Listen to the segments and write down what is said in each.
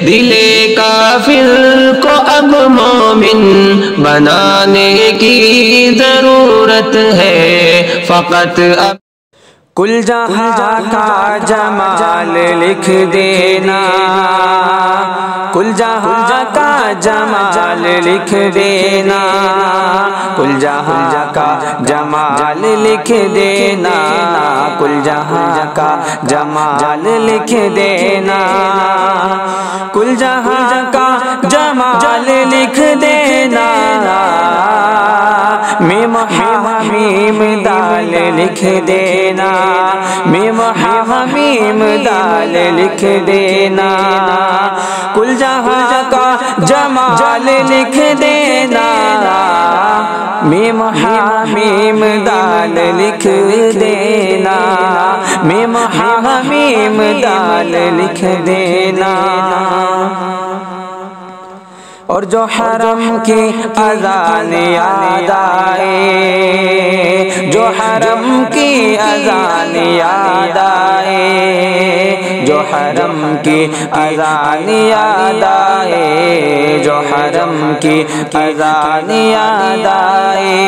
दिले काफिर को अब मोमिन बनाने की जरूरत है फकत अब। कुल जहाँ का जमाल लिख देना, कुल जहाँ का जमाल लिख देना, कुल जहाँ का जमाल लिख देना, कुल जहाँ का जमाल लिख देना, कुल जहाँ का जमाल लिख देना। मीम हा मीम दाल लिख देना, मीम हा मीम दाल लिख देना, कुल जहाँ का जमाल लिख देना। मीम हा मीम दाल लिख देना, मीम हा मीम दाल लिख देना। और जो हरम की अज़ान याद आए, जो हरम की अज़ान याद आए, जो हरम की अज़ान याद आए, जो हरम की अज़ान याद आए,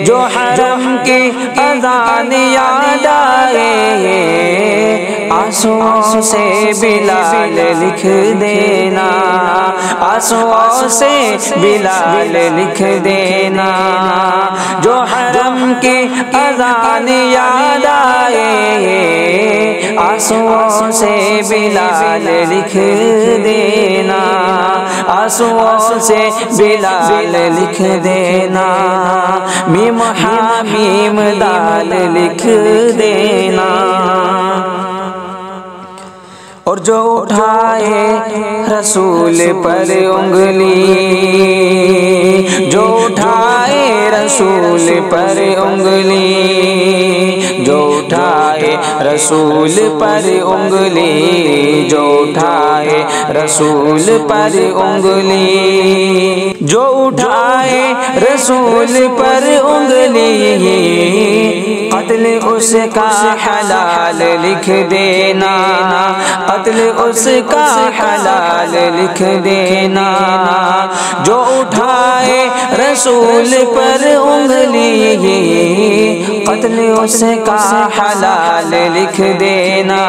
जो हरम की अज़ान याद आए, आंसुओं से बिलाल लिख देना, आंसुओं से बिलाल लिख देना। जो हरम की अज़ान याद आए, आंसुओं से बिलाल लिख देना, आंसुओं से बिलाल लिख देना। मीम हा मीम दाल लिख देना। और जो उठाए रसूल पर उंगली, जो उठाए रसूल पर उंगली, जो उठाए रसूल पर उंगली, जो उठाए रसूल पर उंगली, जो उठाए रसूल पर उंगली, कत्ल उसका हलाल लिख देना, कत्ल उसका हलाल लिख देना। जो उठाए रसूल पर उंगली, कत्ल उसका हलाल लिख देना,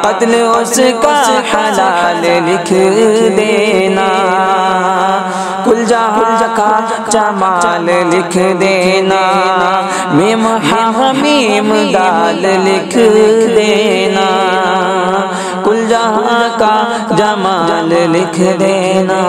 कत्ल उसका हलाल लिख देना। कुल जहाँ का जमाल लिख देना, मीम हा मीम दाल लिख देना, कुल जहाँ का जमाल लिख देना।